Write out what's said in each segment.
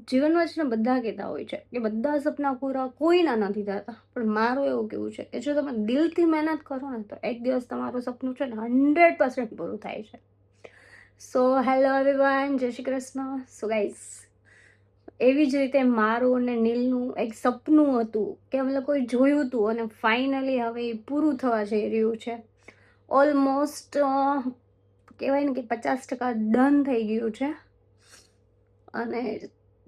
જીવનમાં છે ને બધા કહેતા હોય છે કે બધા સપના પૂરા કોઈના નથી થતા, પણ મારું એવું કેવું છે કે જો તમે દિલથી મહેનત કરો ને તો એક દિવસ તમારું સપનું છે ને 100% પૂરું થાય છે. સો હેલો એવરીવન, જય શ્રી કૃષ્ણ. સો ગાઈઝ, એવી જ રીતે મારું અને નીલનું એક સપનું હતું કે અમે લોકોએ જોયું હતું અને ફાઇનલી હવે એ પૂરું થવા જઈ રહ્યું છે. ઓલમોસ્ટ કહેવાય ને કે 50% ડન થઈ ગયું છે અને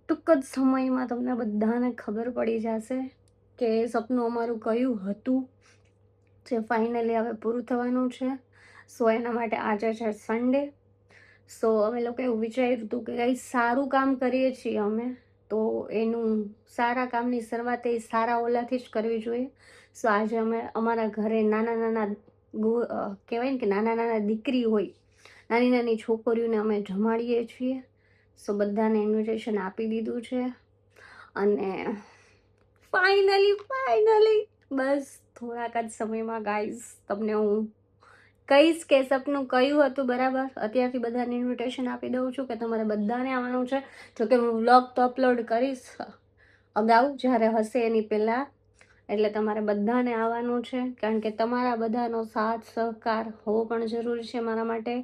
ટૂંક જ સમયમાં તમને બધાને ખબર પડી જશે કે સપનું અમારું કયું હતું જે ફાઇનલી હવે પૂરું થવાનું છે. સો એના માટે આજે છે સન્ડે. સો અમે લોકો એવું વિચાર્યું હતું કે કંઈ સારું કામ કરીએ છીએ અમે, તો એનું સારા કામની શરૂઆત એ સારા ઓલાથી જ કરવી જોઈએ. સો આજે અમે અમારા ઘરે નાના નાના કહેવાય ને કે નાના નાના દીકરી હોય, નાની નાની છોકરીઓને અમે જમાડીએ છીએ. સો બધાને ઇન્વિટેશન આપી દીધું છે અને ફાઇનલી બસ થોડાક જ સમયમાં ગાઈઝ તમને હું કહીશ કે સપનું કયું હતું. બરાબર, અત્યારથી બધાને ઇન્વિટેશન આપી દઉં છું કે તમારે બધાને આવવાનું છે. જોકે હું વ્લોગ તો અપલોડ કરીશ અગાઉ જ્યારે હશે એની પહેલાં, એટલે તમારે બધાને આવવાનું છે કારણ કે તમારા બધાનો સાથ સહકાર હોવો પણ જરૂરી છે મારા માટે.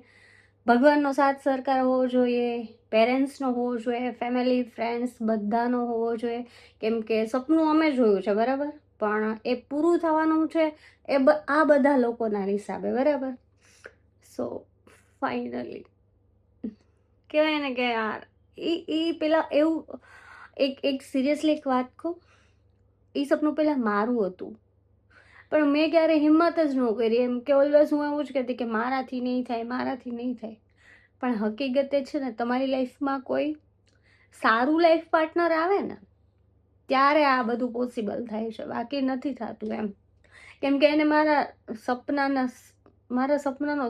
ભગવાનનો સાથ સહકાર હોવો જોઈએ, પેરેન્ટ્સનો હોવો જોઈએ, ફેમિલી ફ્રેન્ડ્સ બધાનો હોવો જોઈએ, કેમ કે સપનું અમે જોયું છે બરાબર, પણ એ પૂરું થવાનું છે એ આ બધા લોકોના હિસાબે. બરાબર, સો ફાઇનલી કહેવાય ને કે યાર એ પેલા એવું એક સિરિયસલી એક વાત કહું, એ સપનું પહેલાં મારું હતું પણ મેં ક્યારે હિંમત જ ન કરી. એમ કે ઓલવેઝ હું એવું જ કહેતી કે મારાથી નહીં થાય. પણ હકીકતે છે ને તમારી લાઈફમાં કોઈ સારું લાઈફ પાર્ટનર આવે ને ત્યારે આ બધું પોસિબલ થાય છે, બાકી નથી થતું એમ. કેમ કે એને મારા સપનાનો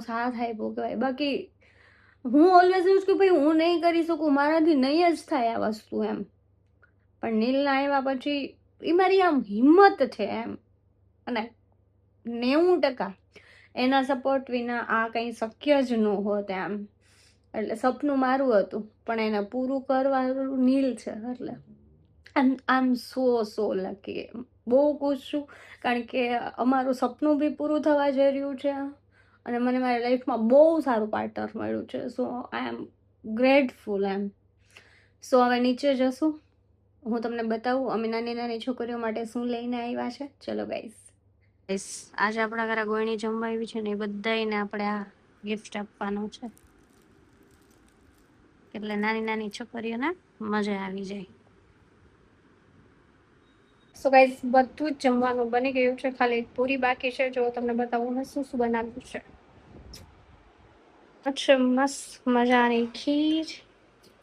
સાથ આપ્યો કહેવાય. બાકી હું ઓલવેઝ એવું કે ભાઈ હું નહીં કરી શકું, મારાથી નહીં જ થાય આ વસ્તુ એમ. પણ નીલના આવ્યા પછી એ મારી આમ હિંમત છે એમ, અને 90% એના સપોર્ટ વિના આ કંઈ શક્ય જ ન હોત એમ. એટલે સપનું મારું હતું પણ એને પૂરું કરવાનું નીલ છે. એટલે આઈ એમ સો લકી, બહુ ખુશ છું કારણ કે અમારું સપનું બી પૂરું થવા જઈ રહ્યું છે અને મને મારી લાઈફમાં બહુ સારું પાર્ટનર મળ્યું છે. સો આઈ એમ ગ્રેટફુલ એમ. સો હવે નીચે જશું, હું તમને બતાવું અમે નાની નાની છોકરીઓ માટે શું લઈને આવ્યા છે. ચલો ગાઈસ, આજે આપણા ઘરે ગોળણી જમવા આવી છે ને એ બધાને આપણે આ ગિફ્ટ આપવાનો છે એટલે નાની નાની છોકરીઓને મજા આવી જાય. સો ગાઈસ, બધું જ જમવાનું બની ગયું છે, ખાલી પૂરી બાકી છે. જો તમને બતાવું ને શું શું બનાવ્યું છે. અચ્છા, મસ્ત મજાની ખીર,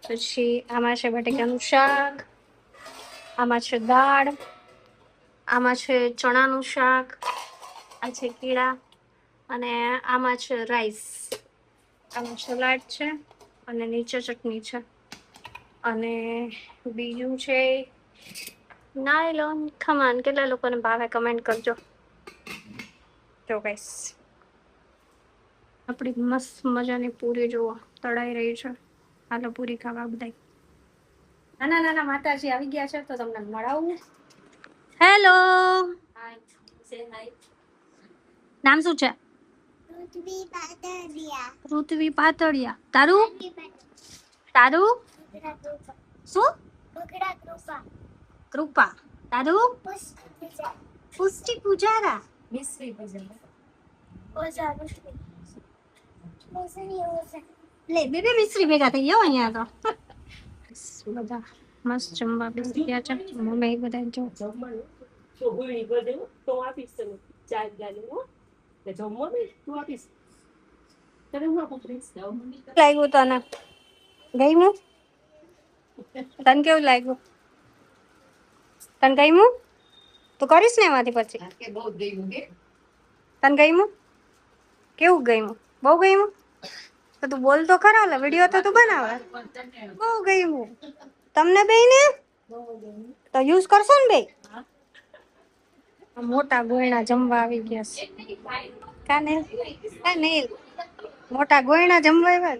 પછી આમાં છે બટેકાનું શાક, આમાં છે દાળ, આમાં છે ચણાનું શાક, આ છે કીડા, અને આમાં છે રાઈસ, આમાં સલાડ છે અને નીચે ચટણી છે, અને બીજું છે નાયલોન ખમણ. કેટલા લોકોને ભાવે કમેન્ટ કરજો. જો ગાઈસ, આપણી મસ્ત મજાની પૂરી જુઓ તળાઈ રહી છે. હાલો પૂરી ખાવા બધા. નાના નાના માતાજી આવી ગયા છે તો તમને મળાવું. હેલો, નામ શું છે? ઋત્વી પાતળિયા. તારું શું? કૃપા. તારું? પુષ્ટિ પૂજારા. લે બેબી મિશ્રી ભેગા થઈ જાઓ અહીંયા તો. બધા મસ્ત જમવા બેસી ગયા છે. મમ્મી બધા જો લાગ્યું તને? ગમ્યું? તને કેવું લાગ્યું? તને ગમ્યું? તું કરીશ ને એમાંથી પછી? તને ગમ્યું? કેવું ગમ્યું? બહુ ગમ્યું? તો તું બોલ તો ખરા, લે વિડીયો તો તું બનાવે. બહુ ગમ્યું તમને બેયને? તો યુઝ કરશો ને બે? મોટા ગોયણા જમવા આવી ગયા છે. કાને મોટા ગોયણા જમવા આવ્યા.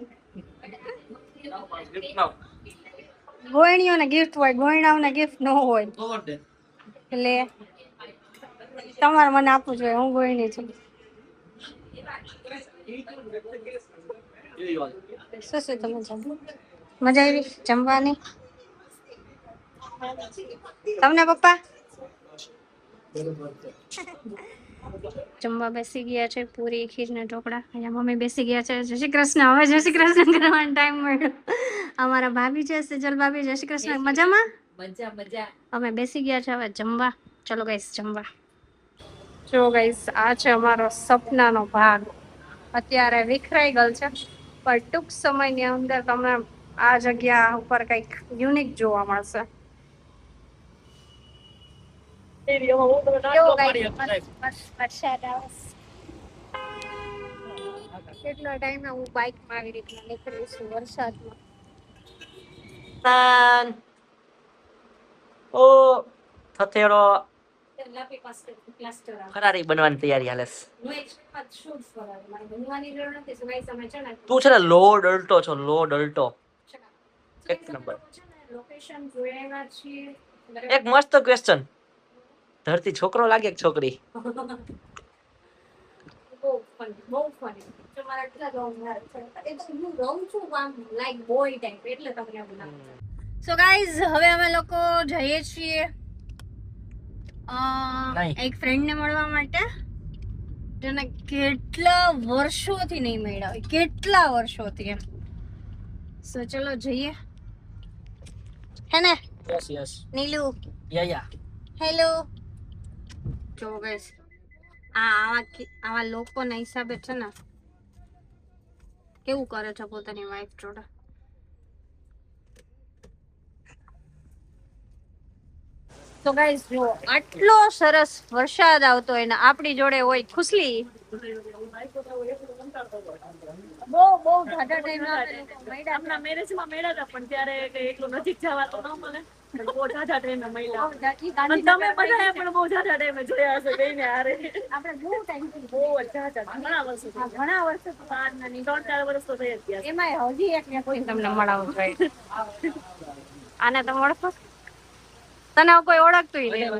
ગોયણીઓને ગિફ્ટ હોય, ગોયણાઓને ગિફ્ટ ન હોય. એટલે તમારે મને આપવું જોઈએ, હું ગોયણી છું. શું શું તમે જમો? મજા આવી જમવાની? તમને પપ્પા જમવા બેસી ગયા છે, પૂરી ખીર ને ઢોકળા. અહીંયા મમ્મી બેસી ગયા છે. જય શ્રી કૃષ્ણ. હવે જય શ્રી કૃષ્ણ કરવાનો ટાઈમ મળ્યો. અમારા ભાભી છે, સેજલ ભાભી. જય શ્રી કૃષ્ણ. મજામાં? મજા મજા. અમે બેસી ગયા છે હવે જમવા. ચલો ગાઈસ જમવા. જો ગાઈસ આ છે અમારો સપનાનો ભાગ. અત્યારે વિખરાઈ ગયેલ છે, પણ ટૂંક સમયની અંદર તમને આ જગ્યા ઉપર કંઈક યુનિક જોવા મળશે. કેટલો ટાઈમે હું બાઇકમાં આવી રીતના નીકળી છું વરસાદમાં. ઓ થથેડો ફરારી બનવાની તૈયારી હાલે તું છે ને લો ડલ્ટો છો લો ડલ્ટો એક નંબર એક મસ્ત ક્વેશ્ચન ધરતી છોકરો લાગે કે છોકરી સો ગાઈઝ હવે અમે લોકો જઈએ છીએ એક ફ્રેન્ડ ને મળવા માટે, જેને કેટલા વર્ષોથી નહીં મળ્યા હોય, કેટલા વર્ષોથી એમ. સો ચલો જઈએ. હે ને યસ યસ નીલુ? યા હેલો. જો ગાઈઝ આવા લોકોના હિસાબે છે ને કેવું કરે છે પોતાની વાઈફ જોડે. તો ગાઈસ જો આટલો સરસ વરસાદ આવતો હોય ને આપણી જોડે હોય ખુશલી. બહુ જાજા ટાઈમ આપણા મેરેજમાં મળ્યા હતા, પણ ત્યારે એટલું નજીક જવા તો ન મળે. બહુ જાજા ટાઈમે મળ્યા. તમે બધાએ પણ બહુ જાજા ટાઈમે જોયા હશે બેયને હારે. આપણે બહુ ટાઈમ બહુ જાજા ઘણા વર્ષો 3-4 વર્ષ તો થઈ જ ગયા. એમાંય હજી એક ને કોઈ તમને મળાવું જોઈએ. આને તમે ઓળખો? તને કોઈ ઓળખતું નહીં.